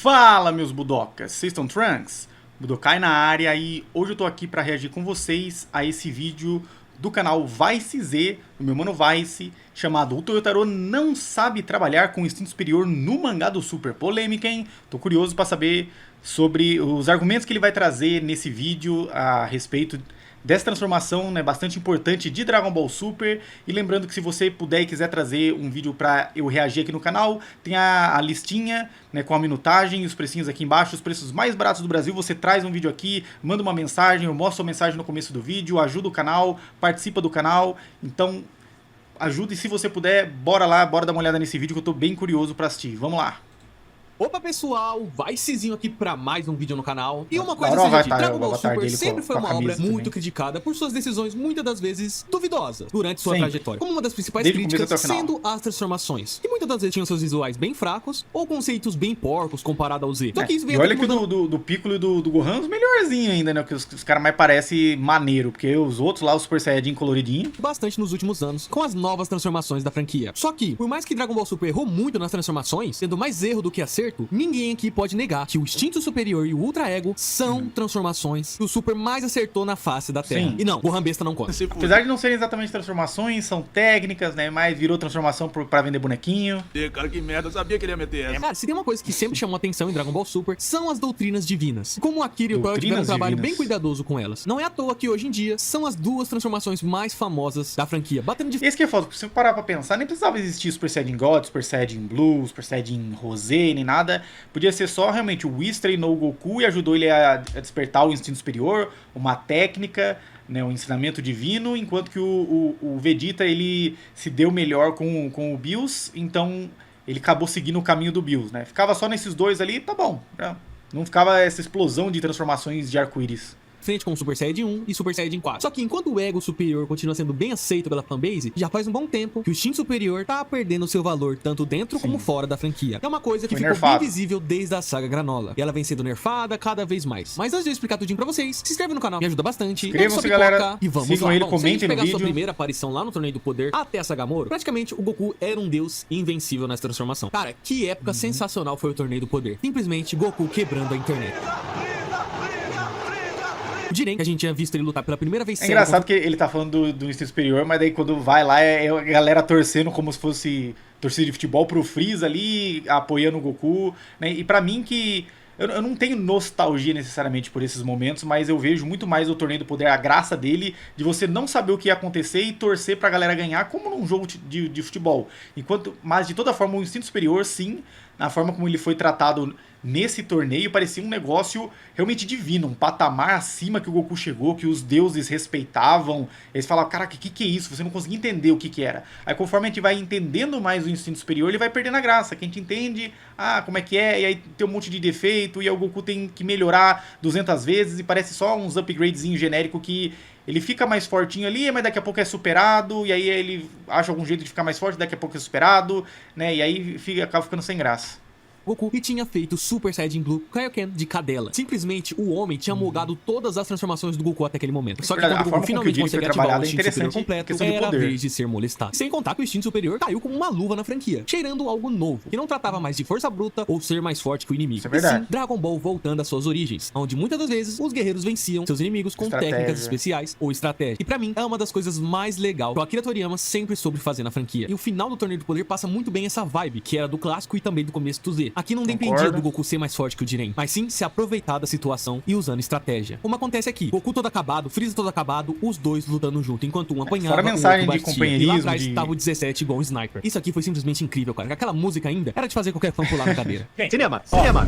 Fala, meus budocas, vocês estão Trunks? Budokai na área e hoje eu tô aqui pra reagir com vocês a esse vídeo do canal Vice Z, do meu mano Vice, chamado O Toyotaro não sabe trabalhar com instinto superior no mangá do Super. Polêmica, hein? Tô curioso pra saber sobre os argumentos que ele vai trazer nesse vídeo a respeito dessa transformação, né, bastante importante de Dragon Ball Super. E lembrando que se você puder e quiser trazer um vídeo pra eu reagir aqui no canal, tem a listinha, né, com a minutagem e os precinhos aqui embaixo, os preços mais baratos do Brasil. Você traz um vídeo aqui, manda uma mensagem, eu mostro a mensagem no começo do vídeo, ajuda o canal, participa do canal. Então ajuda, e se você puder, bora lá, bora dar uma olhada nesse vídeo que eu tô bem curioso pra assistir. Vamos lá. Opa pessoal, Vicezinho aqui pra mais um vídeo no canal. E uma coisa assim, gente, Dragon Ball Super sempre foi uma obra muito criticada por suas decisões muitas das vezes duvidosas durante sua trajetória. Como uma das principais críticas sendo as transformações, que muitas das vezes tinham seus visuais bem fracos ou conceitos bem porcos comparado ao Z. Só que isso vem e olha que do Piccolo e do Gohan os melhorzinhos ainda, né? Que os caras mais parecem maneiro, porque os outros lá, o Super Saiyajin coloridinho. Bastante nos últimos anos, com as novas transformações da franquia. Só que, por mais que Dragon Ball Super errou muito nas transformações, tendo mais erro do que acerto, ninguém aqui pode negar que o Instinto Superior e o Ultra Ego são transformações que o Super mais acertou na face da Terra. E não, Gohan Besta não conta. Apesar de não serem exatamente transformações, são técnicas, né? Mas virou transformação pra vender bonequinho. Cara, que merda, eu sabia que ele ia meter essa. Cara, se tem uma coisa que sempre chamou atenção em Dragon Ball Super, são as doutrinas divinas. Como o Akira e o Gohan tiveram um trabalho bem cuidadoso com elas. Não é à toa que hoje em dia são as duas transformações mais famosas da franquia. Batendo de... Esse que é foda, porque se eu parar pra pensar, nem precisava existir Super Saiyajin God, Super Saiyajin Blue, Super Saiyajin Rosé, nem nada. Podia ser só realmente o Whis treinou o Goku e ajudou ele a despertar o instinto superior, uma técnica, né, um ensinamento divino, enquanto que o Vegeta ele se deu melhor com o Bills, então ele acabou seguindo o caminho do Bills, né? Ficava só nesses dois ali, tá bom. Não ficava essa explosão de transformações de arco-íris. Frente com o Super Saiyajin 1 e Super Saiyajin 4. Só que enquanto o ego superior continua sendo bem aceito pela fanbase, já faz um bom tempo que o instinto superior tá perdendo seu valor tanto dentro como fora da franquia. É uma coisa que ficou bem visível desde a saga Granola. E ela vem sendo nerfada cada vez mais. Mas antes de eu explicar tudinho pra vocês, se inscreve no canal, me ajuda bastante. Inscrevam-se, galera. E vamos sigam lá. ele, Bom, comentem se a gente pegar no sua vídeo. primeira aparição lá no Torneio do Poder até a Saga Moro, praticamente o Goku era um deus invencível nessa transformação. Cara, que época sensacional foi o Torneio do Poder. Simplesmente Goku quebrando a internet. O Jiren, que a gente tinha visto ele lutar pela primeira vez. É engraçado que ele tá falando do instinto superior, mas daí quando vai lá é a galera torcendo como se fosse torcida de futebol pro Freeza ali, apoiando o Goku, né? E pra mim que... Eu não tenho nostalgia necessariamente por esses momentos, mas eu vejo muito mais o Torneio do Poder, a graça dele, de você não saber o que ia acontecer e torcer pra galera ganhar, como num jogo de futebol. Mas de toda forma, o instinto superior, sim, na forma como ele foi tratado nesse torneio, parecia um negócio realmente divino, um patamar acima que o Goku chegou, que os deuses respeitavam. Eles falavam, caraca, o que é isso? Você não conseguia entender o que era. Aí conforme a gente vai entendendo mais o instinto superior, ele vai perdendo a graça, que a gente entende, como é que é, e aí tem um monte de defeito, e aí o Goku tem que melhorar 200 vezes, e parece só uns upgradezinhos genéricos que ele fica mais fortinho ali, mas daqui a pouco é superado, e aí ele acha algum jeito de ficar mais forte, daqui a pouco é superado, né, e aí acaba ficando sem graça. Goku e tinha feito Super Saiyajin Blue Kaioken de cadela. Simplesmente o homem tinha mogado todas as transformações do Goku até aquele momento. Só que quando o Goku finalmente consegue ativar o instinto superior completo, era a vez de ser molestado. Sem contar que o instinto superior caiu como uma luva na franquia, cheirando algo novo, que não tratava mais de força bruta ou ser mais forte que o inimigo. E sim, Dragon Ball voltando às suas origens, onde muitas das vezes os guerreiros venciam seus inimigos com técnicas especiais ou estratégia. E pra mim, é uma das coisas mais legais que o Akira Toriyama sempre soube fazer na franquia. E o final do Torneio do Poder passa muito bem essa vibe, que era do clássico e também do começo do Z. Aqui não dependia do Goku ser mais forte que o Jiren, mas sim se aproveitar da situação e usando estratégia. Como acontece aqui, Goku todo acabado, Freeza todo acabado, os dois lutando junto, enquanto um apanhava, fora a mensagem o outro de batia, companheirismo, e lá atrás tava o 17 igual um sniper. Isso aqui foi simplesmente incrível, cara. Aquela música ainda era de fazer qualquer fã pular na cadeira. Cinema.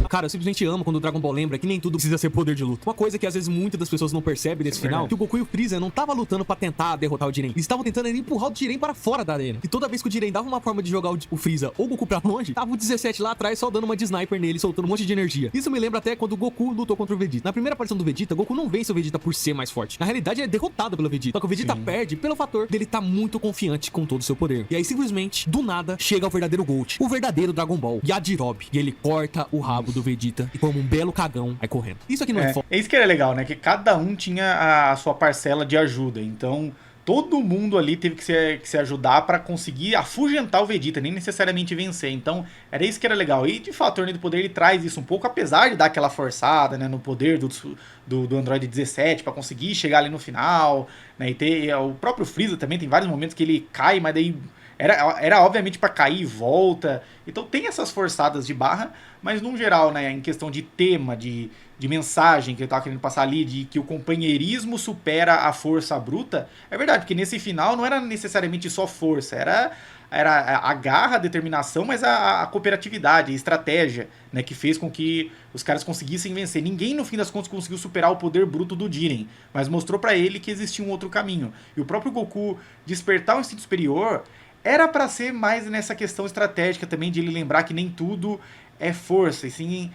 Cara, eu simplesmente amo quando o Dragon Ball lembra que nem tudo precisa ser poder de luta. Uma coisa que às vezes muitas das pessoas não percebem nesse final, que o Goku e o Freeza não estavam lutando pra tentar derrotar o Jiren. Eles estavam tentando empurrar o Jiren para fora da arena. E toda vez que o Jiren dava uma forma de jogar o Freeza ou o Goku pra longe, tava o 17 lá atrás só dando uma de sniper nele, soltando um monte de energia. Isso me lembra até quando o Goku lutou contra o Vegeta. Na primeira aparição do Vegeta, Goku não vence o Vegeta por ser mais forte. Na realidade, ele é derrotado pelo Vegeta. Só que o Vegeta perde pelo fator dele tá muito confiante com todo o seu poder. E aí, simplesmente, do nada, chega o verdadeiro Gold, o verdadeiro Dragon Ball, Yajirobe. E ele corta o rabo do Vegeta e forma um belo cagão, aí correndo. Isso aqui não é foda. É isso que era legal, né? Que cada um tinha a sua parcela de ajuda. Então, todo mundo ali teve que se ajudar pra conseguir afugentar o Vegeta, nem necessariamente vencer. Então, era isso que era legal. E, de fato, o Torneio do Poder ele traz isso um pouco, apesar de dar aquela forçada, né, no poder do Android 17 pra conseguir chegar ali no final, né, e ter o próprio Freeza também, tem vários momentos que ele cai, mas daí era obviamente pra cair e volta. Então tem essas forçadas de barra, mas no geral, né, em questão de tema, de mensagem que ele tava querendo passar ali, de que o companheirismo supera a força bruta, é verdade, porque nesse final não era necessariamente só força, era a garra, a determinação, mas a cooperatividade, a estratégia, né, que fez com que os caras conseguissem vencer. Ninguém, no fim das contas, conseguiu superar o poder bruto do Jiren, mas mostrou pra ele que existia um outro caminho. E o próprio Goku despertar o instinto superior era pra ser mais nessa questão estratégica também, de ele lembrar que nem tudo é força, e sim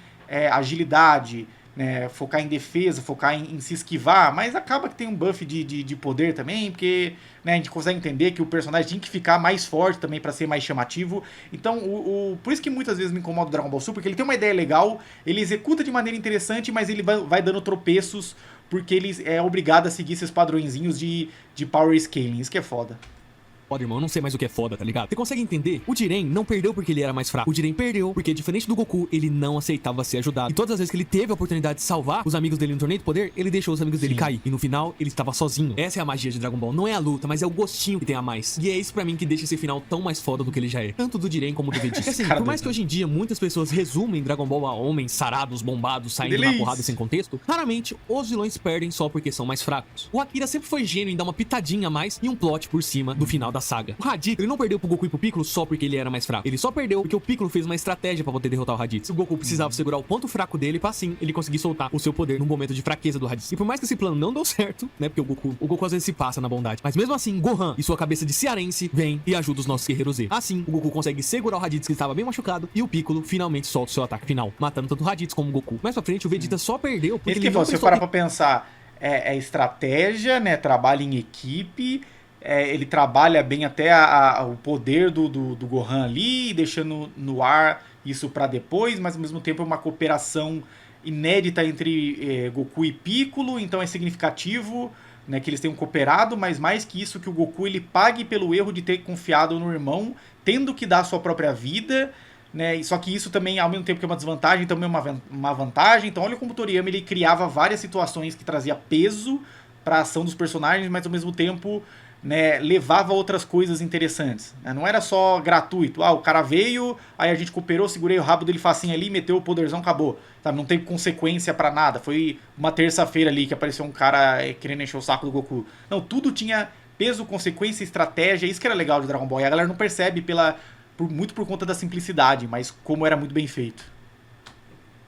agilidade, né, focar em defesa, focar em se esquivar, mas acaba que tem um buff de poder também, porque, né, a gente consegue entender que o personagem tem que ficar mais forte também pra ser mais chamativo. Então, por isso que muitas vezes me incomoda o Dragon Ball Super, porque ele tem uma ideia legal, ele executa de maneira interessante, mas ele vai dando tropeços, porque ele é obrigado a seguir esses padrõezinhos de power scaling, isso que é foda. Foda, irmão, eu não sei mais o que é foda, tá ligado? Você consegue entender? O Jiren não perdeu porque ele era mais fraco. O Jiren perdeu porque, diferente do Goku, ele não aceitava ser ajudado. E todas as vezes que ele teve a oportunidade de salvar os amigos dele no Torneio do Poder, ele deixou os amigos dele cair. E no final, ele estava sozinho. Essa é a magia de Dragon Ball. Não é a luta, mas é o gostinho que tem a mais. E é isso pra mim que deixa esse final tão mais foda do que ele já é. Tanto do Jiren como do Vegeta. Assim, por mais que hoje em dia muitas pessoas resumem Dragon Ball a homens sarados, bombados, saindo na porrada sem contexto, raramente os vilões perdem só porque são mais fracos. O Akira sempre foi gênio em dar uma pitadinha a mais e um plot por cima do final da saga. O Raditz, ele não perdeu pro Goku e pro Piccolo só porque ele era mais fraco. Ele só perdeu porque o Piccolo fez uma estratégia pra poder derrotar o Raditz. O Goku precisava segurar o ponto fraco dele pra assim ele conseguir soltar o seu poder num momento de fraqueza do Raditz. E por mais que esse plano não deu certo, né, porque o Goku às vezes se passa na bondade, mas mesmo assim, Gohan e sua cabeça de cearense vem e ajuda os nossos guerreiros Z. Assim, o Goku consegue segurar o Raditz que estava bem machucado e o Piccolo finalmente solta o seu ataque final, matando tanto o Raditz como o Goku. Mais pra frente, o Vegeta só perdeu porque ele não se parar pra pensar, é estratégia, né, trabalho em equipe. Ele trabalha bem até o poder do Gohan ali, deixando no ar isso pra depois, mas ao mesmo tempo é uma cooperação inédita entre Goku e Piccolo, então é significativo, né, que eles tenham cooperado, mas mais que isso, que o Goku ele pague pelo erro de ter confiado no irmão, tendo que dar a sua própria vida, né, só que isso também, ao mesmo tempo que é uma desvantagem, também é uma vantagem. Então olha como o Toriyama ele criava várias situações que trazia peso pra ação dos personagens, mas ao mesmo tempo, né, levava outras coisas interessantes, né? Não era só gratuito, o cara veio, aí a gente cooperou, segurei o rabo dele facinho ali, meteu o poderzão, acabou, sabe? Não teve consequência pra nada, foi uma terça-feira ali que apareceu um cara querendo encher o saco do Goku. Não, tudo tinha peso, consequência, estratégia, isso que era legal de Dragon Ball, e a galera não percebe muito por conta da simplicidade, mas como era muito bem feito.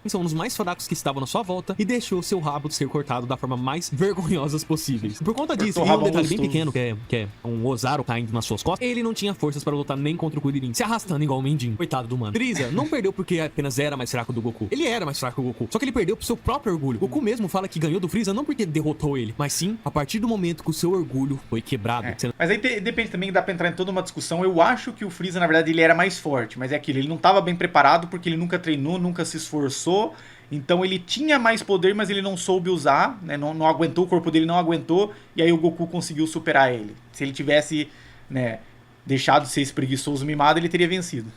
São os mais fracos que estavam na sua volta e deixou seu rabo ser cortado da forma mais vergonhosas possíveis. Por conta disso, e um detalhe bem pequeno, que é um Ozaru caindo nas suas costas, ele não tinha forças para lutar nem contra o Kuririn, se arrastando igual o Mendin. Coitado do mano. Frieza não perdeu porque apenas era mais fraco do Goku. Ele era mais fraco que o Goku, só que ele perdeu pro seu próprio orgulho. Goku mesmo fala que ganhou do Frieza não porque derrotou ele, mas sim a partir do momento que o seu orgulho foi quebrado. Mas aí depende também, dá pra entrar em toda uma discussão. Eu acho que o Frieza, na verdade, ele era mais forte, mas é aquilo, ele não tava bem preparado porque ele nunca treinou, nunca se esforçou. Então ele tinha mais poder, mas ele não soube usar, né? Não aguentou, o corpo dele não aguentou, e aí o Goku conseguiu superar ele. Se ele tivesse, né, deixado de ser esse preguiçoso mimado, ele teria vencido.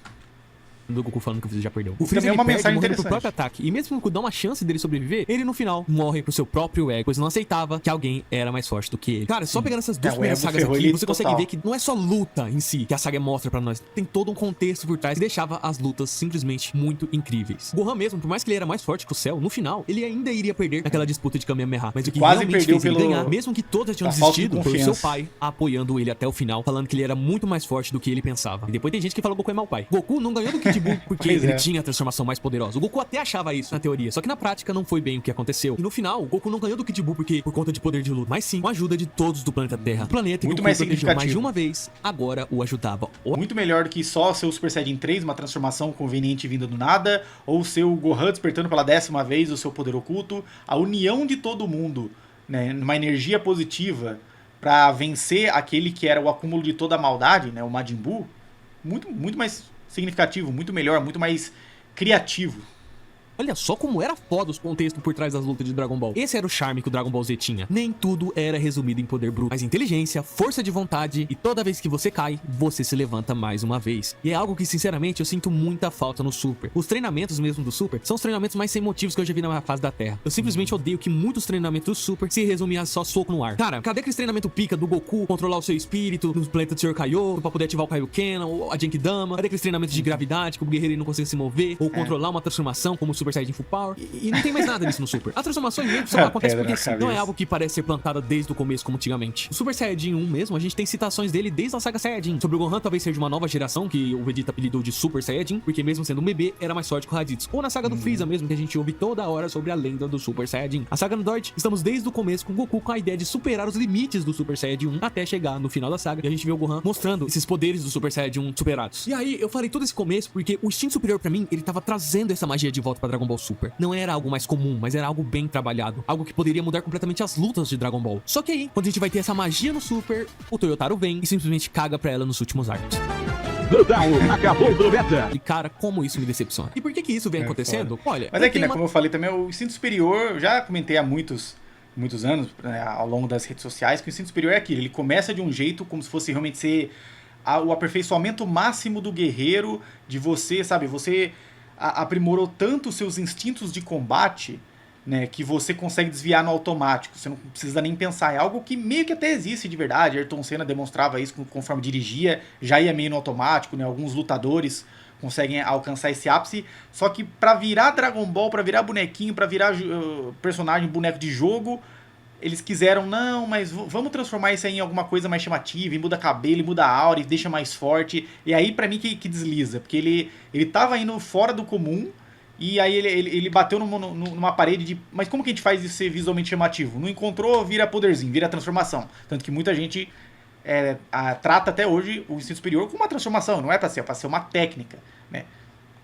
Do Goku falando que o Freeza já perdeu. O Freeza é uma mensagem interessante. Pro próprio ataque. E mesmo que o Goku dá uma chance dele sobreviver, ele no final morre pro seu próprio ego, pois não aceitava que alguém era mais forte do que ele. Cara, só pegando essas duas primeiras sagas aqui, você consegue ver que não é só luta em si que a saga mostra pra nós. Tem todo um contexto por trás que deixava as lutas simplesmente muito incríveis. Gohan mesmo, por mais que ele era mais forte que o Cell, no final, ele ainda iria perder naquela disputa de Kamehameha. Mas o que realmente fez ele ganhar, mesmo que todos tinham desistido, foi o seu pai apoiando ele até o final, falando que ele era muito mais forte do que ele pensava. E depois tem gente que fala que Goku é mau pai. Goku não ganhou do Kid Buu porque ele tinha a transformação mais poderosa. O Goku até achava isso na teoria, só que na prática não foi bem o que aconteceu. E no final, o Goku não ganhou do Kid Buu por conta de poder de luta, mas sim com a ajuda de todos do planeta Terra. O planeta muito que o mais Goku protegeu mais de significativo. uma vez, agora o ajudava. Muito melhor do que só ser o Super Saiyajin 3, uma transformação conveniente vinda do nada, ou ser o Gohan despertando pela 10ª vez o seu poder oculto. A união de todo mundo, né, numa energia positiva pra vencer aquele que era o acúmulo de toda a maldade, né, o Majin Buu. Muito mais significativo, muito melhor, muito mais criativo. Olha só como era foda os contextos por trás das lutas de Dragon Ball. Esse era o charme que o Dragon Ball Z tinha. Nem tudo era resumido em poder bruto, mas inteligência, força de vontade, e toda vez que você cai, você se levanta mais uma vez. E é algo que, sinceramente, eu sinto muita falta no Super. Os treinamentos mesmo do Super são os treinamentos mais sem motivos que eu já vi na fase da Terra. Eu simplesmente odeio que muitos treinamentos do Super se resumiam a só soco no ar. Cara, cadê aquele treinamento pica do Goku controlar o seu espírito no planeta do Sr. Kaiô pra poder ativar o Kaioken ou a Genkidama? Cadê aqueles treinamentos de gravidade que o guerreiro não consegue se mover ou controlar uma transformação como o Super Saiyajin Full Power? E não tem mais nada disso no Super. As transformações mesmo só acontecem porque sim, não é algo que parece ser plantada desde o começo como antigamente. O Super Saiyajin 1 mesmo, a gente tem citações dele desde a saga Saiyajin. Sobre o Gohan talvez seja uma nova geração que o Vegeta apelidou de Super Saiyajin, porque mesmo sendo um bebê, era mais forte que o Raditz. Ou na saga do Freeza mesmo, que a gente ouve toda hora sobre a lenda do Super Saiyajin. A saga Android, estamos desde o começo com o Goku com a ideia de superar os limites do Super Saiyajin 1 até chegar no final da saga e a gente vê o Gohan mostrando esses poderes do Super Saiyajin 1 superados. E aí, eu falei todo esse começo porque o instinto superior pra mim, ele tava trazendo essa magia de volta pra Dragon Ball Super. Não era algo mais comum, mas era algo bem trabalhado. Algo que poderia mudar completamente as lutas de Dragon Ball. Só que aí, quando a gente vai ter essa magia no Super, o Toyotaro vem e simplesmente caga pra ela nos últimos arcos. Acabou do beta. E cara, como isso me decepciona. E por que isso vem acontecendo? Foda. Olha, mas é que, né, como eu falei também, o instinto superior, eu já comentei há muitos anos, né, ao longo das redes sociais, que o instinto superior é aquilo, ele começa de um jeito como se fosse realmente ser o aperfeiçoamento máximo do guerreiro, de você, sabe, você aprimorou tanto os seus instintos de combate, né, que você consegue desviar no automático, você não precisa nem pensar, é algo que meio que até existe de verdade. Ayrton Senna demonstrava isso conforme dirigia, já ia meio no automático, né, alguns lutadores conseguem alcançar esse ápice, só que pra virar Dragon Ball, pra virar bonequinho, pra virar personagem, boneco de jogo, eles quiseram, não, mas vamos transformar isso aí em alguma coisa mais chamativa, e muda cabelo, e muda a aura, e deixa mais forte, e aí pra mim que desliza, porque ele tava indo fora do comum, e aí ele bateu numa parede de, mas como que a gente faz isso ser visualmente chamativo? Não encontrou, vira poderzinho, vira transformação, tanto que muita gente trata até hoje o instinto superior como uma transformação, não é pra ser uma técnica, né?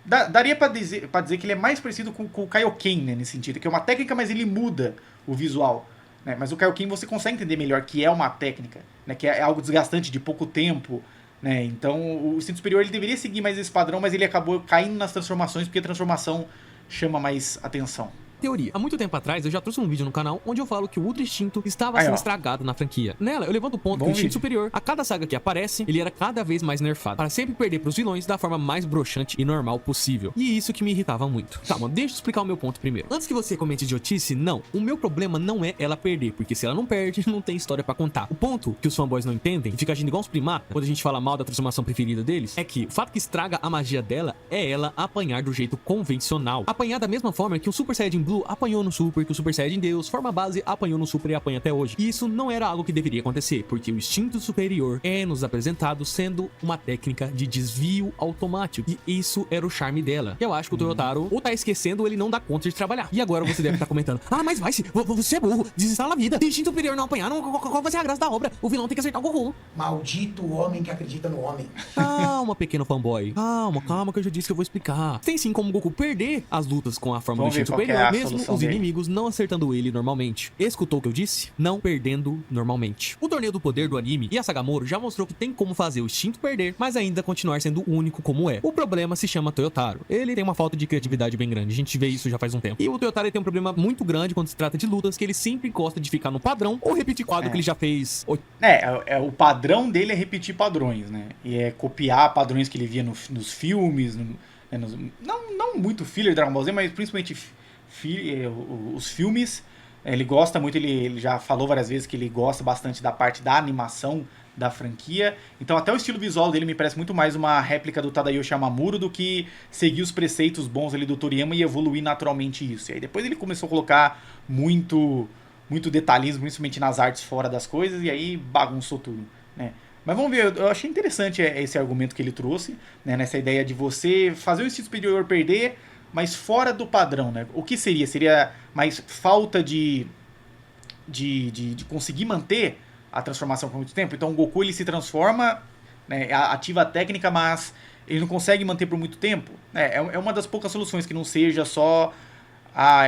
Daria pra dizer que ele é mais parecido com o Kaioken, né, nesse sentido, que é uma técnica, mas ele muda o visual, né? Mas o Kaioken você consegue entender melhor que é uma técnica, né, que é algo desgastante, de pouco tempo, né? Então o instinto superior ele deveria seguir mais esse padrão, mas ele acabou caindo nas transformações, porque a transformação chama mais atenção. Teoria. Há muito tempo atrás, eu já trouxe um vídeo no canal onde eu falo que o Ultra Instinto estava sendo estragado na franquia. Nela, eu levanto o ponto que o Instinto Superior, a cada saga que aparece, ele era cada vez mais nerfado, para sempre perder pros vilões da forma mais broxante e normal possível. E isso que me irritava muito. Calma, deixa eu explicar o meu ponto primeiro. Antes que você comente idiotice, não. O meu problema não é ela perder, porque se ela não perde, não tem história pra contar. O ponto que os fanboys não entendem, e fica agindo igual uns primatas, quando a gente fala mal da transformação preferida deles, é que o fato que estraga a magia dela é ela apanhar do jeito convencional. Apanhar da mesma forma que o Super Saiyajin Blue apanhou no Super, que o Super Saiyajin Deus, forma base, apanhou no Super e apanha até hoje. E isso não era algo que deveria acontecer, porque o instinto superior é nos apresentado sendo uma técnica de desvio automático. E isso era o charme dela. Eu acho que o Toyotaro ou tá esquecendo ou ele não dá conta de trabalhar. E agora você deve estar comentando: ah, mas vai, você é burro, desinstala a vida. Se o instinto superior não apanhar, qual vai ser a graça da obra? O vilão tem que acertar o Goku. Maldito homem que acredita no homem. Calma, pequeno fanboy. Calma que eu já disse que eu vou explicar. Tem sim como o Goku perder as lutas com a forma do instinto superior, mesmo os inimigos não acertando ele normalmente. Escutou o que eu disse? Não perdendo normalmente. O torneio do poder do anime e a Sagamoro já mostrou que tem como fazer o instinto perder, mas ainda continuar sendo único como é. O problema se chama Toyotaro. Ele tem uma falta de criatividade bem grande, a gente vê isso já faz um tempo. E o Toyotaro tem um problema muito grande quando se trata de lutas, que ele sempre gosta de ficar no padrão ou repetir quadro que ele já fez. O padrão dele é repetir padrões, né? E é copiar padrões que ele via nos filmes, não muito filler Dragon Ball Z, mas principalmente os filmes. Ele gosta muito, ele já falou várias vezes que ele gosta bastante da parte da animação da franquia. Então até o estilo visual dele me parece muito mais uma réplica do Tadayoshi Yamamuro do que seguir os preceitos bons ali do Toriyama e evoluir naturalmente isso. E aí depois ele começou a colocar muito detalhismo, principalmente nas artes fora das coisas, e aí bagunçou tudo, né? Mas vamos ver, eu achei interessante esse argumento que ele trouxe, né, nessa ideia de você fazer o instinto superior perder, mas fora do padrão, né? O que seria? Seria mais falta de conseguir manter a transformação por muito tempo? Então o Goku ele se transforma, né, ativa a técnica, mas ele não consegue manter por muito tempo. É uma das poucas soluções que não seja só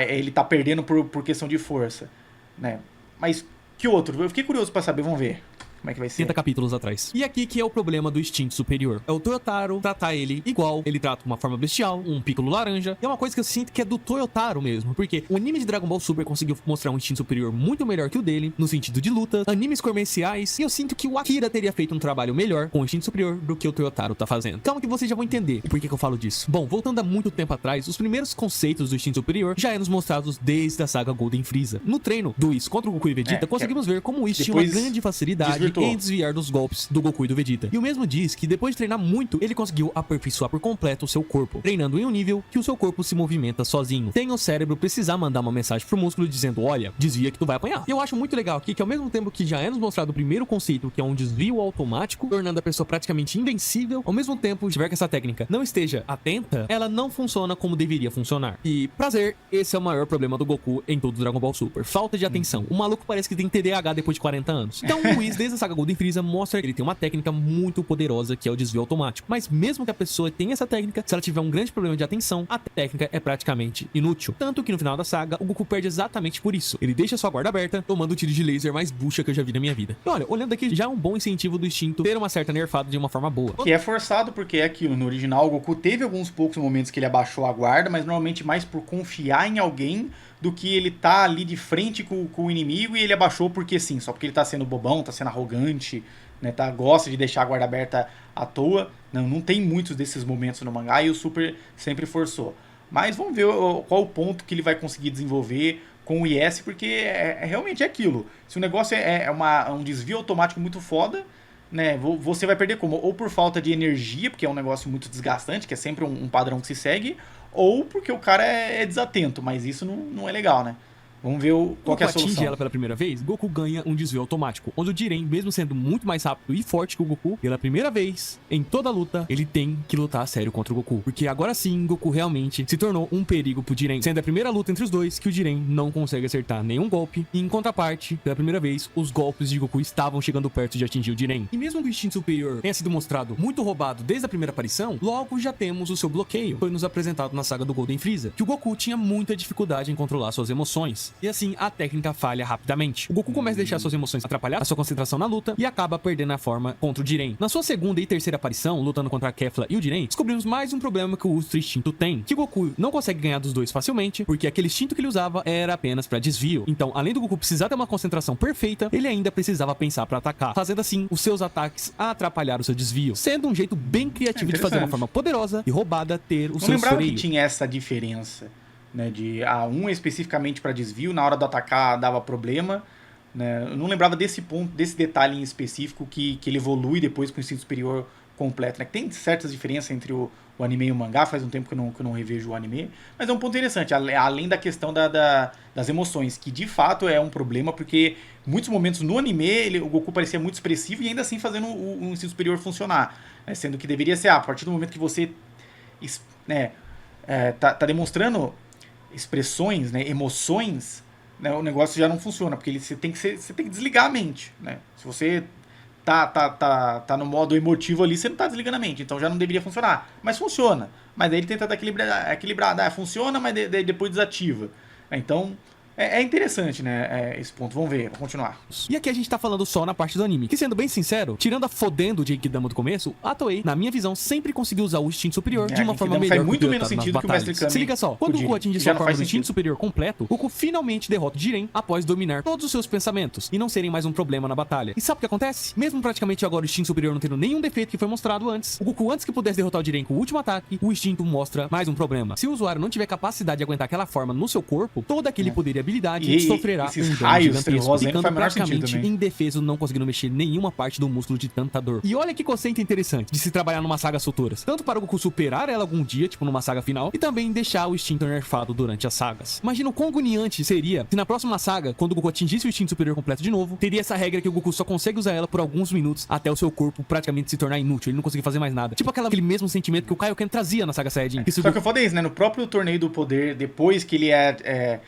ele tá perdendo por questão de força, né? Mas que outro? Eu fiquei curioso pra saber, vamos ver. Como é que vai ser? 30 capítulos atrás. E aqui que é o problema do instinto superior. É o Toyotaro tratar ele igual, ele trata uma forma bestial, um Piccolo laranja. E é uma coisa que eu sinto que é do Toyotaro mesmo, porque o anime de Dragon Ball Super conseguiu mostrar um instinto superior muito melhor que o dele, no sentido de luta, animes comerciais, e eu sinto que o Akira teria feito um trabalho melhor com o instinto superior do que o Toyotaro tá fazendo. Calma que vocês já vão entender o porquê que eu falo disso. Bom, voltando a muito tempo atrás, os primeiros conceitos do instinto superior já eram mostrados desde a saga Golden Freeza. No treino do Whis contra o Goku e Vegeta, conseguimos ver como o Whis tinha uma grande facilidade em desviar dos golpes do Goku e do Vegeta. E o mesmo diz que depois de treinar muito, ele conseguiu aperfeiçoar por completo o seu corpo, treinando em um nível que o seu corpo se movimenta sozinho, sem o cérebro precisar mandar uma mensagem pro músculo dizendo, olha, desvia que tu vai apanhar. E eu acho muito legal aqui que ao mesmo tempo que já é nos mostrado o primeiro conceito, que é um desvio automático, tornando a pessoa praticamente invencível, ao mesmo tempo, se tiver que essa técnica não esteja atenta, ela não funciona como deveria funcionar. E, prazer, esse é o maior problema do Goku em todo o Dragon Ball Super. Falta de atenção. O maluco parece que tem TDAH depois de 40 anos. Então, o Whis, desde a saga Golden Freeza, mostra que ele tem uma técnica muito poderosa, que é o desvio automático. Mas mesmo que a pessoa tenha essa técnica, se ela tiver um grande problema de atenção, a técnica é praticamente inútil. Tanto que no final da saga, o Goku perde exatamente por isso. Ele deixa sua guarda aberta, tomando o tiro de laser mais bucha que eu já vi na minha vida. E olha, olhando aqui, já é um bom incentivo do instinto ter uma certa nerfada de uma forma boa. Que é forçado, porque é aquilo, no original o Goku teve alguns poucos momentos que ele abaixou a guarda, mas normalmente mais por confiar em alguém do que ele tá ali de frente com o inimigo e ele abaixou porque sim, só porque ele tá sendo bobão, tá sendo arrogante, né, gosta de deixar a guarda aberta à toa. Não tem muitos desses momentos no mangá e o Super sempre forçou. Mas vamos ver qual o ponto que ele vai conseguir desenvolver com o IS, porque realmente é aquilo. Se o negócio é um desvio automático muito foda, né, você vai perder como? Ou por falta de energia, porque é um negócio muito desgastante, que é sempre um padrão que se segue, ou porque o cara é desatento, mas isso não é legal, né? Vamos ver qual que é a solução. Atinge ela pela primeira vez, Goku ganha um desvio automático, onde o Jiren, mesmo sendo muito mais rápido e forte que o Goku, pela primeira vez, em toda a luta, ele tem que lutar a sério contra o Goku. Porque agora sim, Goku realmente se tornou um perigo pro Jiren, sendo a primeira luta entre os dois que o Jiren não consegue acertar nenhum golpe, e em contraparte, pela primeira vez, os golpes de Goku estavam chegando perto de atingir o Jiren. E mesmo que o instinto superior tenha sido mostrado muito roubado desde a primeira aparição, logo já temos o seu bloqueio, foi nos apresentado na saga do Golden Freeza, que o Goku tinha muita dificuldade em controlar suas emoções. E assim, a técnica falha rapidamente. O Goku começa a deixar suas emoções atrapalhar a sua concentração na luta e acaba perdendo a forma contra o Jiren. Na sua segunda e terceira aparição, lutando contra a Kefla e o Jiren, descobrimos mais um problema que o Ultra Instinto tem, que o Goku não consegue ganhar dos dois facilmente, porque aquele instinto que ele usava era apenas para desvio. Então, além do Goku precisar ter uma concentração perfeita, ele ainda precisava pensar para atacar, fazendo assim os seus ataques atrapalhar o seu desvio, sendo um jeito bem criativo de fazer uma forma poderosa e roubada ter o seu freio. Não lembrava que tinha essa diferença, né, de um especificamente para desvio, na hora do atacar dava problema, né? Eu não lembrava desse ponto, desse detalhe em específico que ele evolui depois com o instinto superior completo, né? Tem certas diferenças entre o anime e o mangá, faz um tempo que eu não revejo o anime, mas é um ponto interessante, além da questão das emoções, que de fato é um problema, porque muitos momentos no anime o Goku parecia muito expressivo e ainda assim fazendo o instinto superior funcionar, né? Sendo que deveria ser, a partir do momento que você, né, tá demonstrando expressões, né, emoções, né, o negócio já não funciona, porque você tem que desligar a mente, né? Se você tá no modo emotivo ali, você não tá desligando a mente, então já não deveria funcionar, mas funciona. Mas aí ele tenta equilibrar, funciona, mas depois desativa. Então é interessante, né, esse ponto. Vamos ver, vamos continuar. E aqui a gente tá falando só na parte do anime, que sendo bem sincero, tirando a fodendo de Genkidama do começo, a Toei, na minha visão, sempre conseguiu usar o instinto superior de uma forma melhor. Faz muito menos sentido que o Mestre Kami. Se liga só, quando o Goku atinge sua forma do instinto superior completo, o Goku finalmente derrota o Jiren após dominar todos os seus pensamentos e não serem mais um problema na batalha. E sabe o que acontece? Mesmo praticamente agora o instinto superior não tendo nenhum defeito que foi mostrado antes, o Goku, antes que pudesse derrotar o Jiren com o último ataque, o instinto mostra mais um problema. Se o usuário não tiver capacidade de aguentar aquela forma no seu corpo, todo aquele poder e habilidade sofrerá esses um dano raios gigantesco, ficando praticamente indefeso, não conseguindo mexer nenhuma parte do músculo de tanta dor. E olha que conceito interessante de se trabalhar numa saga futuras, tanto para o Goku superar ela algum dia, tipo numa saga final, e também deixar o instinto nerfado durante as sagas. Imagina o quão agoniante seria se na próxima saga, quando o Goku atingisse o instinto superior completo de novo, teria essa regra que o Goku só consegue usar ela por alguns minutos até o seu corpo praticamente se tornar inútil, ele não conseguir fazer mais nada. Tipo aquele mesmo sentimento que o Kaioken trazia na saga Saiyajin. Só que eu falei isso, né, no próprio Torneio do Poder, depois que ele é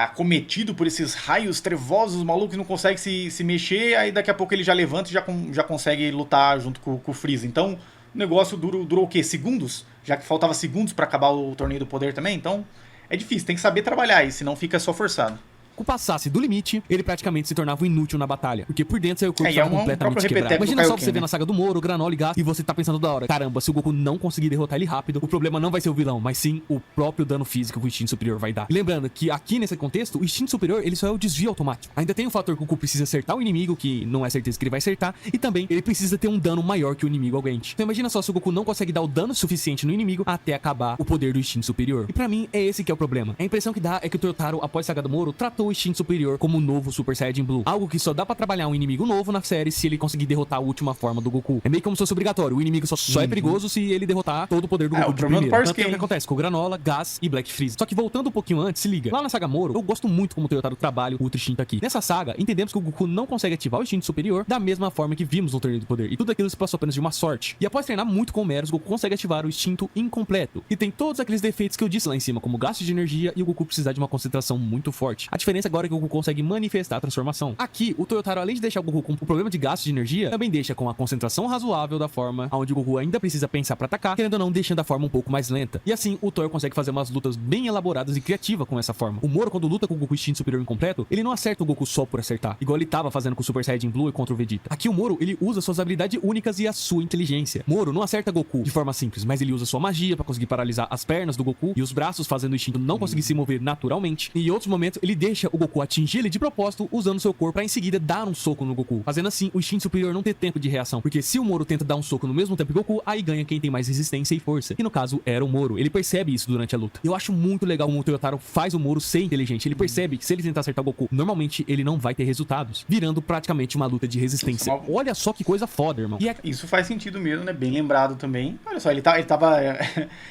acometido por esses raios trevosos, os malucos não conseguem se mexer, aí daqui a pouco ele já levanta e já consegue lutar junto com o Freeza. Então o negócio durou o quê? Segundos? Já que faltava segundos pra acabar o Torneio do Poder também, então é difícil, tem que saber trabalhar isso, senão fica só forçado. Goku passasse do limite, ele praticamente se tornava inútil na batalha, porque por dentro seu corpo e estava um completamente próprio quebrado. repeteco do Imagina só Kaioken, você ver né? na saga do Moro, Granola e Gas, e você tá pensando da hora, caramba, se o Goku não conseguir derrotar ele rápido, o problema não vai ser o vilão, mas sim o próprio dano físico que o instinto superior vai dar. E lembrando que aqui nesse contexto, o instinto superior, ele só é o desvio automático. Ainda tem o fator que o Goku precisa acertar o inimigo, que não é certeza que ele vai acertar, e também ele precisa ter um dano maior que o inimigo aguente. Então imagina só se o Goku não consegue dar o dano suficiente no inimigo até acabar o poder do instinto superior. E pra mim, é esse que é o problema. A impressão que dá é que o Toyotaro, após a saga do Moro, tratou o instinto superior como o novo Super Saiyajin Blue. Algo que só dá pra trabalhar um inimigo novo na série se ele conseguir derrotar a última forma do Goku. É meio como se fosse obrigatório. O inimigo só é perigoso se ele derrotar todo o poder do Goku o de problema do primeira. Power Tanto que é o que Scaling. acontece com o Granola, Gas e Black Freeze. Só que voltando um pouquinho antes, se liga. Lá na saga Moro, eu gosto muito como o Toyotaro trabalha o Ultra Instinto aqui. Nessa saga, entendemos que o Goku não consegue ativar o instinto superior da mesma forma que vimos no Torneio do Poder. E tudo aquilo se passou apenas de uma sorte. E após treinar muito com o Meros, o Goku consegue ativar o instinto incompleto. E tem todos aqueles defeitos que eu disse lá em cima, como gasto de energia e o Goku precisar de uma concentração muito forte. A diferença agora é que o Goku consegue manifestar a transformação. Aqui, o Toyotaro, além de deixar o Goku com o problema de gasto de energia, também deixa com a concentração razoável da forma onde o Goku ainda precisa pensar pra atacar, querendo ou não, deixando a forma um pouco mais lenta. E assim, o Toyo consegue fazer umas lutas bem elaboradas e criativas com essa forma. O Moro, quando luta com o Goku instinto superior incompleto, ele não acerta o Goku só por acertar, igual ele tava fazendo com o Super Saiyajin Blue e contra o Vegeta. Aqui o Moro, ele usa suas habilidades únicas e a sua inteligência. Moro não acerta Goku de forma simples, mas ele usa sua magia pra conseguir paralisar as pernas do Goku e os braços, fazendo o instinto não conseguir se mover naturalmente. E em outros momentos, ele deixa o Goku atingir ele de propósito, usando seu corpo pra em seguida dar um soco no Goku, fazendo assim o instinto superior não ter tempo de reação, porque se o Moro tenta dar um soco no mesmo tempo que o Goku, aí ganha quem tem mais resistência e força. E no caso, era o Moro. Ele percebe isso durante a luta. Eu acho muito legal como o Toyotaro faz o Moro ser inteligente. Ele percebe que se ele tentar acertar o Goku, normalmente ele não vai ter resultados, virando praticamente uma luta de resistência. Olha só que coisa foda, irmão. E Isso faz sentido mesmo, né? Bem lembrado também. Olha só, ele tava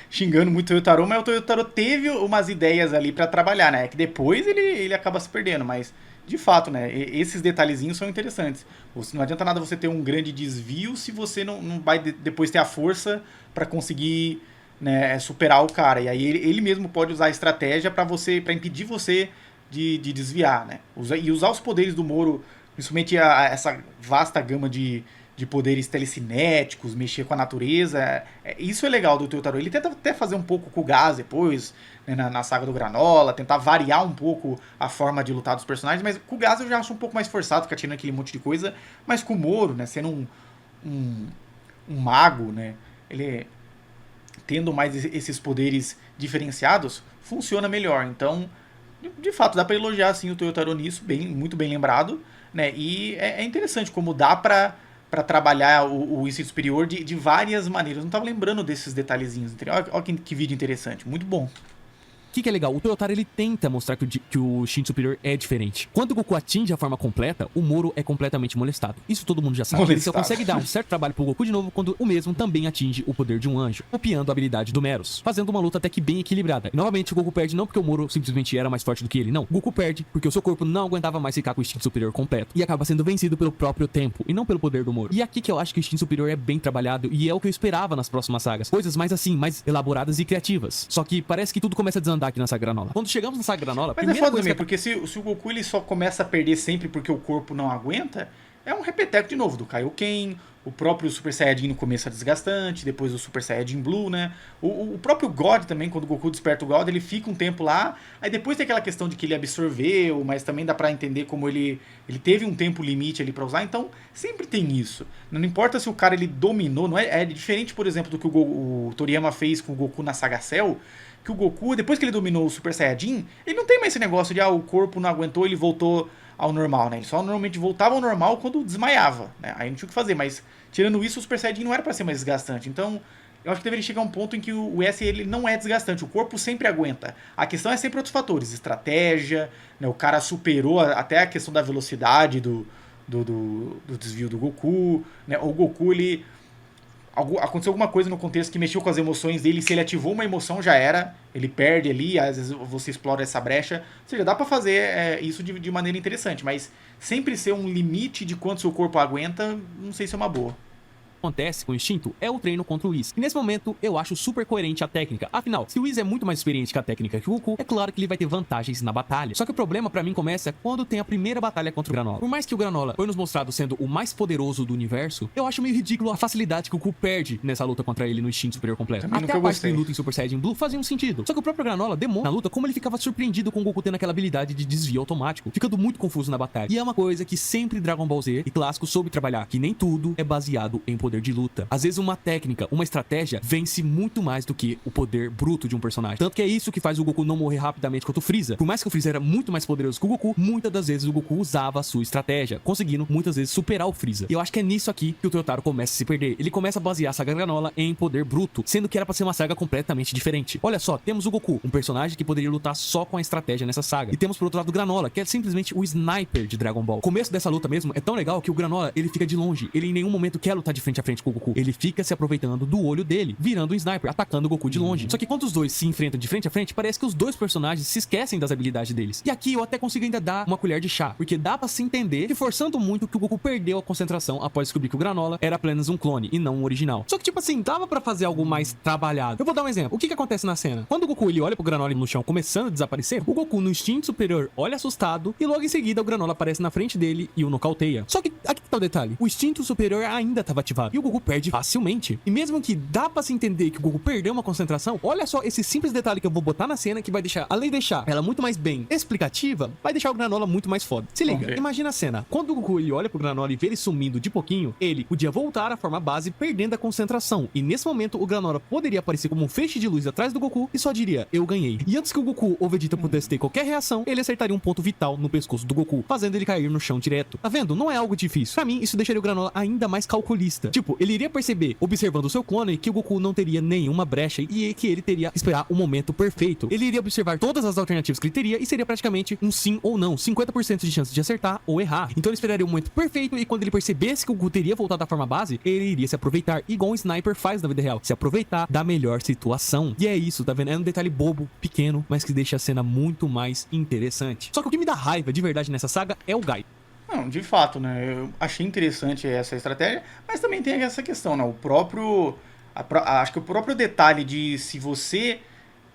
xingando muito o Toyotaro, mas o Toyotaro teve umas ideias ali pra trabalhar, né? Que depois ele acaba se perdendo, mas de fato, né? Esses detalhezinhos são interessantes. Não adianta nada você ter um grande desvio se você não vai depois ter a força pra conseguir, né, superar o cara. E aí ele mesmo pode usar a estratégia pra impedir você de desviar, né? E usar os poderes do Moro, principalmente essa vasta gama de poderes telecinéticos, mexer com a natureza. Isso é legal do Toyotaro. Ele tenta até fazer um pouco com o Gas depois, né, na saga do Granola, tentar variar um pouco a forma de lutar dos personagens, mas com o Gas eu já acho um pouco mais forçado, ficar tirando aquele monte de coisa. Mas com o Moro, né, sendo um mago, né, ele tendo mais esses poderes diferenciados, funciona melhor. Então, de fato, dá pra elogiar assim, o Toyotaro nisso, muito bem lembrado, né? E é interessante como dá pra trabalhar o instinto superior de várias maneiras. Eu não tava lembrando desses detalhezinhos. Olha que vídeo interessante, muito bom. O que é legal? O Toyotaro, ele tenta mostrar que o instinto superior é diferente. Quando o Goku atinge a forma completa, o Moro é completamente molestado. Isso todo mundo já sabe. Ele só consegue dar um certo trabalho pro Goku de novo quando o mesmo também atinge o poder de um anjo, copiando a habilidade do Meros, fazendo uma luta até que bem equilibrada. E novamente o Goku perde não porque o Moro simplesmente era mais forte do que ele, não. O Goku perde porque o seu corpo não aguentava mais ficar com o instinto superior completo e acaba sendo vencido pelo próprio tempo e não pelo poder do Moro. E aqui que eu acho que o instinto superior é bem trabalhado e é o que eu esperava nas próximas sagas. Coisas mais assim, mais elaboradas e criativas. Só que parece que tudo começa a desandar aqui na saga Granola. Quando chegamos na saga Granola, mas é foda também, porque se o Goku ele só começa a perder sempre porque o corpo não aguenta, é um repeteco de novo do Kaioken, o próprio Super Saiyajin no começo é desgastante, depois o Super Saiyajin Blue, né? O próprio God também, quando o Goku desperta o God, ele fica um tempo lá, aí depois tem aquela questão de que ele absorveu, mas também dá pra entender como ele teve um tempo limite ali pra usar, então sempre tem isso. Não importa se o cara ele dominou, não é diferente, por exemplo, do que o Toriyama fez com o Goku na saga Cell, que o Goku, depois que ele dominou o Super Saiyajin, ele não tem mais esse negócio de o corpo não aguentou, ele voltou ao normal, né? Ele só normalmente voltava ao normal quando desmaiava, né? Aí não tinha o que fazer, mas tirando isso, o Super Saiyajin não era pra ser mais desgastante. Então, eu acho que deveria chegar um ponto em que o S ele não é desgastante, o corpo sempre aguenta. A questão é sempre outros fatores, estratégia, né? O cara superou até a questão da velocidade do desvio do Goku, né? O Goku, ele aconteceu alguma coisa no contexto que mexeu com as emoções dele, se ele ativou uma emoção já era, ele perde ali, às vezes você explora essa brecha, ou seja, dá pra fazer isso de maneira interessante, mas sempre ser um limite de quanto seu corpo aguenta, não sei se é uma boa. acontece com o instinto é o treino contra o Whis. E nesse momento, eu acho super coerente a técnica. Afinal, se o Whis é muito mais experiente que a técnica que o Goku, é claro que ele vai ter vantagens na batalha. Só que o problema pra mim começa quando tem a primeira batalha contra o Granola. Por mais que o Granola foi nos mostrado sendo o mais poderoso do universo, eu acho meio ridículo a facilidade que o Goku perde nessa luta contra ele no instinto superior completo. Também Até a parte que ele luta em Super Saiyajin Blue fazia um sentido. Só que o próprio Granola demonstra na luta como ele ficava surpreendido com o Goku tendo aquela habilidade de desvio automático, ficando muito confuso na batalha. E é uma coisa que sempre Dragon Ball Z e clássico soube trabalhar, que nem tudo é baseado em poder de luta. Às vezes uma técnica, uma estratégia vence muito mais do que o poder bruto de um personagem. Tanto que é isso que faz o Goku não morrer rapidamente contra o Freeza. Por mais que o Freeza era muito mais poderoso que o Goku, muitas das vezes o Goku usava a sua estratégia, conseguindo muitas vezes superar o Freeza. E eu acho que é nisso aqui que o Toyotaro começa a se perder. Ele começa a basear a saga Granola em poder bruto, sendo que era pra ser uma saga completamente diferente. Olha só, temos o Goku, um personagem que poderia lutar só com a estratégia nessa saga. E temos por outro lado o Granola, que é simplesmente o sniper de Dragon Ball. O começo dessa luta mesmo é tão legal que o Granola, ele fica de longe. Ele em nenhum momento quer lutar de frente a frente com o Goku. Ele fica se aproveitando do olho dele, virando um sniper, atacando o Goku de longe. Só que quando os dois se enfrentam de frente a frente, parece que os dois personagens se esquecem das habilidades deles. E aqui eu até consigo ainda dar uma colher de chá, porque dá pra se entender que forçando muito que o Goku perdeu a concentração após descobrir que o Granola era apenas um clone e não um original. Só que tipo assim, dava pra fazer algo mais trabalhado. Eu vou dar um exemplo. O que acontece na cena? Quando o Goku ele olha pro Granola no chão começando a desaparecer, o Goku no instinto superior olha assustado e logo em seguida o Granola aparece na frente dele e o nocauteia. Só que aqui tá o detalhe. O instinto superior ainda tava ativado e o Goku perde facilmente. E mesmo que dá pra se entender que o Goku perdeu uma concentração, olha só esse simples detalhe que eu vou botar na cena que vai deixar, além de deixar ela muito mais bem explicativa, vai deixar o Granola muito mais foda. Se liga, imagina a cena. Quando o Goku ele olha pro Granola e vê ele sumindo de pouquinho, ele podia voltar à forma base perdendo a concentração. E nesse momento o Granola poderia aparecer como um feixe de luz atrás do Goku e só diria, eu ganhei. E antes que o Goku ou Vegeta pudesse ter qualquer reação, ele acertaria um ponto vital no pescoço do Goku, fazendo ele cair no chão direto. Tá vendo? Não é algo difícil. Pra mim, isso deixaria o Granola ainda mais calculista. Tipo, ele iria perceber, observando o seu clone, que o Goku não teria nenhuma brecha e que ele teria que esperar o momento perfeito. Ele iria observar todas as alternativas que ele teria e seria praticamente um sim ou não, 50% de chance de acertar ou errar. Então ele esperaria o momento perfeito e quando ele percebesse que o Goku teria voltado à forma base, ele iria se aproveitar, igual um sniper faz na vida real, se aproveitar da melhor situação. E é isso, tá vendo? É um detalhe bobo, pequeno, mas que deixa a cena muito mais interessante. Só que o que me dá raiva de verdade nessa saga é o Gai. Não, de fato, né? Eu achei interessante essa estratégia, mas também tem essa questão, né? O próprio... acho que o próprio detalhe de se você,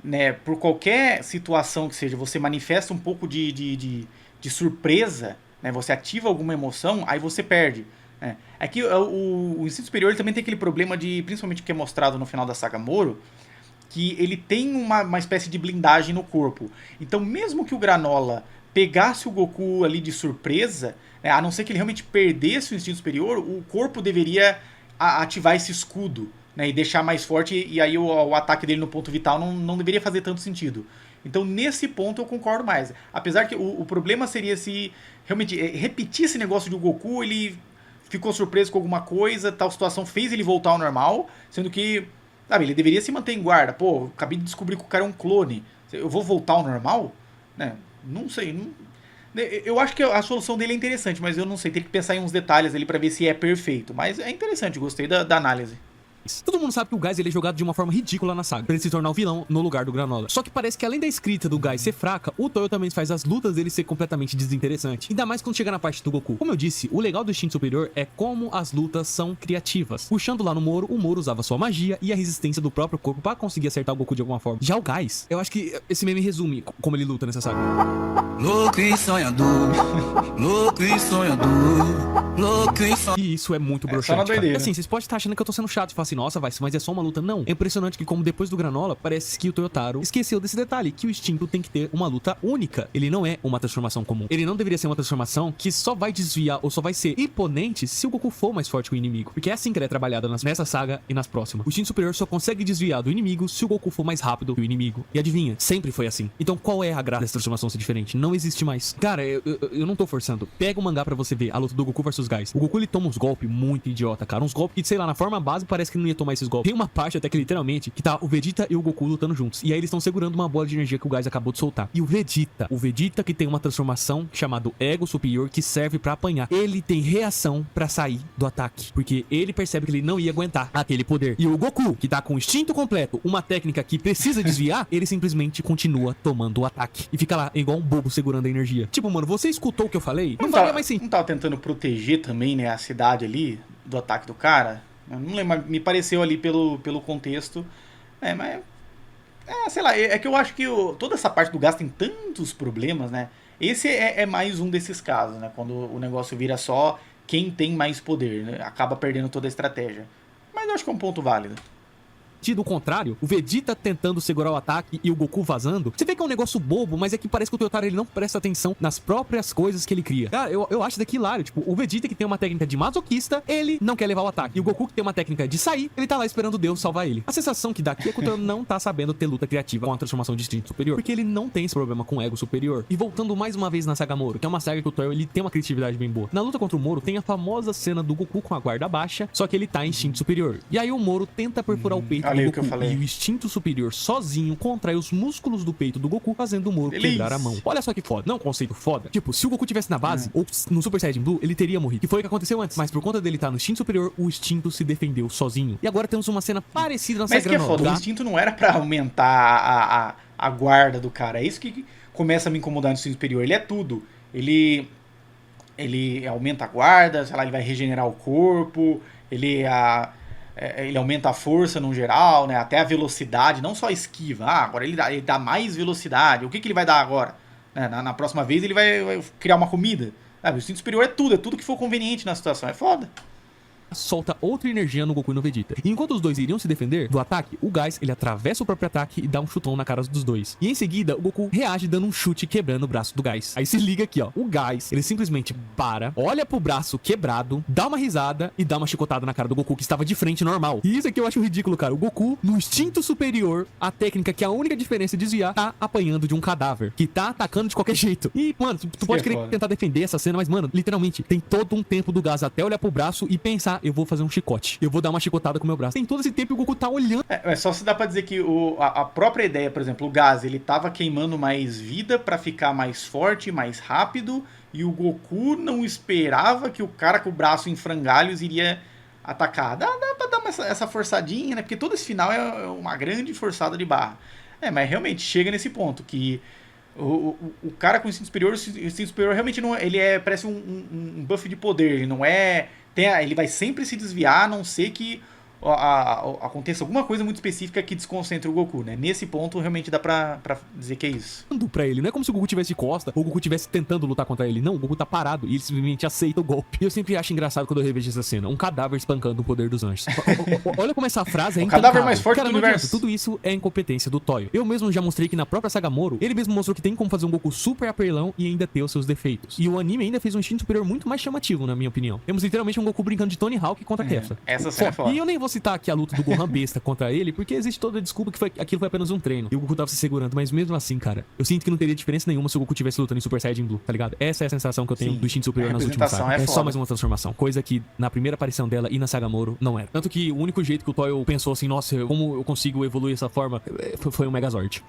né, por qualquer situação que seja, você manifesta um pouco de surpresa, né? Você ativa alguma emoção, aí você perde. Né? É que o instinto superior ele também tem aquele problema de, principalmente o que é mostrado no final da saga Moro, que ele tem uma espécie de blindagem no corpo. Então, mesmo que o Granola pegasse o Goku ali de surpresa, né, a não ser que ele realmente perdesse o instinto superior, o corpo deveria ativar esse escudo, né, e deixar mais forte, e aí o ataque dele no ponto vital não deveria fazer tanto sentido. Então, nesse ponto, eu concordo mais. Apesar que o problema seria se realmente repetir esse negócio de o Goku, ele ficou surpreso com alguma coisa, tal situação fez ele voltar ao normal, sendo que, sabe, ele deveria se manter em guarda. Pô, acabei de descobrir que o cara é um clone. Eu vou voltar ao normal? Né? Não sei. Eu acho que a solução dele é interessante, mas eu não sei. Tem que pensar em uns detalhes ali pra ver se é perfeito. Mas é interessante, gostei da análise. Todo mundo sabe que o Gás ele é jogado de uma forma ridícula na saga, pra ele se tornar o vilão no lugar do Granola. Só que parece que além da escrita do Gás ser fraca, o Toyo também faz as lutas dele ser completamente desinteressante. Ainda mais quando chega na parte do Goku. Como eu disse, o legal do instinto superior é como as lutas são criativas. Puxando lá no Moro, o Moro usava sua magia e a resistência do próprio corpo pra conseguir acertar o Goku de alguma forma. Já o Gás, eu acho que esse meme resume como ele luta nessa saga. Louco e sonhador, louco e sonhador, louco e sonhador. E isso é muito broxante, cara. Assim, vocês podem estar achando que eu tô sendo chato e falar assim, nossa, mas é só uma luta. Não. É impressionante que como depois do Granola, parece que o Toyotaro esqueceu desse detalhe, que o instinto tem que ter uma luta única. Ele não é uma transformação comum. Ele não deveria ser uma transformação que só vai desviar ou só vai ser imponente se o Goku for mais forte que o inimigo. Porque é assim que ela é trabalhada nessa saga e nas próximas. O instinto superior só consegue desviar do inimigo se o Goku for mais rápido que o inimigo. E adivinha, sempre foi assim. Então qual é a graça dessa transformação ser diferente? Não existe mais. Cara, eu não tô forçando. Pega o mangá pra você ver a luta do Goku versus Gás. O Goku ele toma uns golpes muito idiota, cara. Uns golpes que, sei lá, na forma base parece que ele não ia tomar esses golpes. Tem uma parte até que literalmente que tá o Vegeta e o Goku lutando juntos. E aí eles estão segurando uma bola de energia que o Gás acabou de soltar. E o Vegeta que tem uma transformação chamado Ego Superior que serve pra apanhar. Ele tem reação pra sair do ataque. Porque ele percebe que ele não ia aguentar aquele poder. E o Goku, que tá com o instinto completo, uma técnica que precisa desviar, ele simplesmente continua tomando o ataque. E fica lá, igual um bobo segurando a energia. Tipo, mano, você escutou o que eu falei? Não faria mais sim. Não tava tentando proteger também, né, a cidade ali do ataque do cara? Eu não lembro, mas me pareceu ali pelo contexto. Mas... sei lá, é que eu acho que toda essa parte do gás tem tantos problemas, né? Esse é mais um desses casos, né? Quando o negócio vira só quem tem mais poder, né? Acaba perdendo toda a estratégia. Mas eu acho que é um ponto válido. Do contrário, o Vegeta tentando segurar o ataque e o Goku vazando, você vê que é um negócio bobo, mas é que parece que o Toyotaro ele não presta atenção nas próprias coisas que ele cria. Cara, eu acho daqui hilário, tipo, o Vegeta que tem uma técnica de masoquista, ele não quer levar o ataque. E o Goku que tem uma técnica de sair, ele tá lá esperando Deus salvar ele. A sensação que dá aqui é que o Toyotaro não tá sabendo ter luta criativa com a transformação de instinto superior, porque ele não tem esse problema com o ego superior. E voltando mais uma vez na saga Moro, que é uma saga que o Toyo ele tem uma criatividade bem boa. Na luta contra o Moro tem a famosa cena do Goku com a guarda baixa, só que ele tá em instinto superior. E aí o Moro tenta perfurar o peito do Goku e o instinto superior sozinho contrai os músculos do peito do Goku, fazendo o Moro quebrar a mão. Olha só que foda. Não é um conceito foda? Tipo, se o Goku tivesse na base, ou no Super Saiyajin Blue, ele teria morrido. Que foi o que aconteceu antes. Mas por conta dele estar no instinto superior, o instinto se defendeu sozinho. E agora temos uma cena parecida na Mas que é foda, o instinto não era pra aumentar a guarda do cara. É isso que começa a me incomodar no instinto superior. Ele é tudo. Ele aumenta a guarda, sei lá, ele vai regenerar o corpo, ele aumenta a força no geral, né? Até a velocidade, não só a esquiva. Agora ele dá mais velocidade. O que ele vai dar agora? Na próxima vez ele vai criar uma comida. O instinto superior é tudo que for conveniente na situação. É foda. Solta outra energia no Goku e no Vegeta. E enquanto os dois iriam se defender do ataque, o Gás, ele atravessa o próprio ataque e dá um chutão na cara dos dois. E em seguida, o Goku reage dando um chute quebrando o braço do Gás. Aí se liga aqui, ó. O Gás, ele simplesmente para, olha pro braço quebrado, dá uma risada e dá uma chicotada na cara do Goku, que estava de frente normal. E isso aqui eu acho ridículo, cara. O Goku, no instinto superior, a técnica que a única diferença é desviar, tá apanhando de um cadáver, que tá atacando de qualquer jeito. E, mano, tu pode querer tentar defender essa cena, mas, mano, literalmente, tem todo um tempo do Gás até olhar pro braço e pensar, eu vou fazer um chicote. Eu vou dar uma chicotada com o meu braço. Tem todo esse tempo e o Goku tá olhando. Só se dá pra dizer que a própria ideia, por exemplo, o Gás, ele tava queimando mais vida pra ficar mais forte, mais rápido, e o Goku não esperava que o cara com o braço em frangalhos iria atacar. Dá pra dar essa forçadinha, né? Porque todo esse final é uma grande forçada de barra. Mas realmente chega nesse ponto que o cara com o instinto superior realmente não, ele parece um buff de poder, ele não é... ele vai sempre se desviar, a não ser que aconteça alguma coisa muito específica que desconcentre o Goku, né? Nesse ponto, realmente dá pra dizer que é isso. Pra ele. Não é como se o Goku tivesse de costa ou o Goku tivesse tentando lutar contra ele. Não, o Goku tá parado e ele simplesmente aceita o golpe. E eu sempre acho engraçado quando eu revejo essa cena. Um cadáver espancando o poder dos anjos. Olha como essa frase é o cadáver mais forte do universo. Tudo isso é incompetência do Toyo. Eu mesmo já mostrei que na própria saga Moro, ele mesmo mostrou que tem como fazer um Goku super apelão e ainda ter os seus defeitos. E o anime ainda fez um instinto superior muito mais chamativo, na minha opinião. Temos literalmente um Goku brincando de Tony Hawk contra Kefla. Essa cena é foda. E eu nem vou citar aqui a luta do Gohan besta contra ele, porque existe toda a desculpa que aquilo foi apenas um treino. E o Goku tava se segurando, mas mesmo assim, cara, eu sinto que não teria diferença nenhuma se o Goku tivesse lutando em Super Saiyajin Blue, tá ligado? Essa é a sensação que eu tenho do instinto superior nas últimas sagas. É só mais uma transformação. Coisa que na primeira aparição dela e na saga Moro não era. Tanto que o único jeito que o Toyo pensou assim, nossa, como eu consigo evoluir dessa forma, foi o Megazord.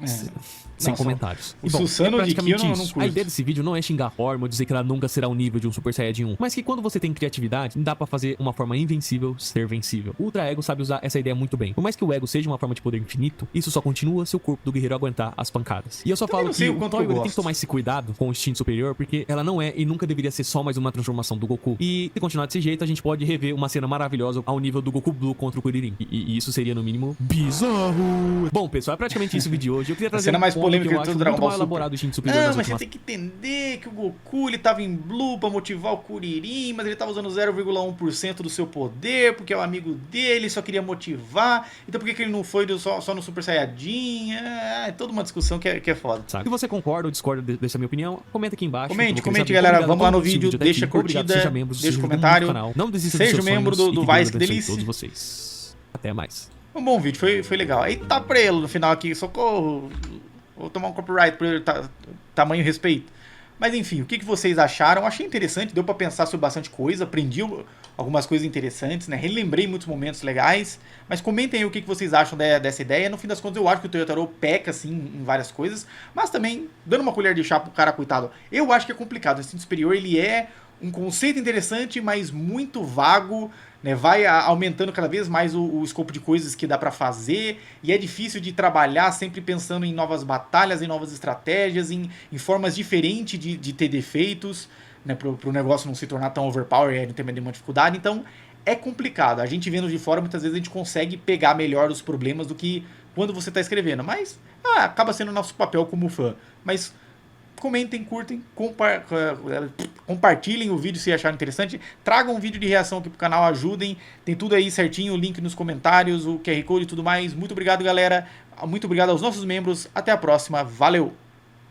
Sem comentários. O Susano de Ki eu não curto. A ideia desse vídeo não é xingar Horma ou dizer que ela nunca será o nível de um Super Saiyajin 1, mas que quando você tem criatividade, dá pra fazer uma forma invencível ser vencível. O Ultra Ego sabe usar essa ideia muito bem. Por mais que o ego seja uma forma de poder infinito, isso só continua se o corpo do guerreiro aguentar as pancadas. E eu só falo que o Toyo tem que tomar esse cuidado com o instinto superior, porque ela não é e nunca deveria ser só mais uma transformação do Goku. E se continuar desse jeito, a gente pode rever uma cena maravilhosa ao nível do Goku Blue contra o Kuririn. E isso seria, no mínimo, bizarro. Bom, pessoal, é praticamente isso o vídeo de hoje. Eu queria trazer a cena mais polêmica de todo o Dragon Ball Super. Elaborado o instinto superior. Não, mas você tem que entender que o Goku, ele tava em Blue pra motivar o Kuririn, mas ele tava usando 0,1% do seu poder, porque é o amigo dele, só queria motivar. Então por que ele não foi só no Super Saiyajin? É toda uma discussão que é foda. Se você concorda ou discorda dessa minha opinião, comenta aqui embaixo. Comente, galera. Vamos lá no vídeo, deixa a curtida, deixa o comentário. Não desista seja membro do Vice Delice. Todos vocês. Até mais. Um bom vídeo, foi legal. Aí tá preso no final aqui, socorro. Vou tomar um copyright por tamanho respeito. Mas enfim, o que vocês acharam? Achei interessante, deu pra pensar sobre bastante coisa, aprendi algumas coisas interessantes, né? Relembrei muitos momentos legais, mas comentem aí o que vocês acham dessa ideia. No fim das contas, eu acho que o Toyotaro peca, assim, em várias coisas, mas também, dando uma colher de chá pro cara, coitado, eu acho que é complicado. O instinto superior, ele é um conceito interessante, mas muito vago, né? Vai aumentando cada vez mais o escopo de coisas que dá pra fazer, e é difícil de trabalhar sempre pensando em novas batalhas, em novas estratégias, em formas diferentes de ter defeitos, né? Pro negócio não se tornar tão overpower e não ter nenhuma dificuldade. Então, é complicado. A gente vendo de fora, muitas vezes a gente consegue pegar melhor os problemas do que quando você está escrevendo. Mas acaba sendo nosso papel como fã. Mas comentem, curtem, compartilhem o vídeo se acharam interessante. Tragam um vídeo de reação aqui pro canal, ajudem. Tem tudo aí certinho, o link nos comentários, o QR Code e tudo mais. Muito obrigado, galera. Muito obrigado aos nossos membros. Até a próxima. Valeu!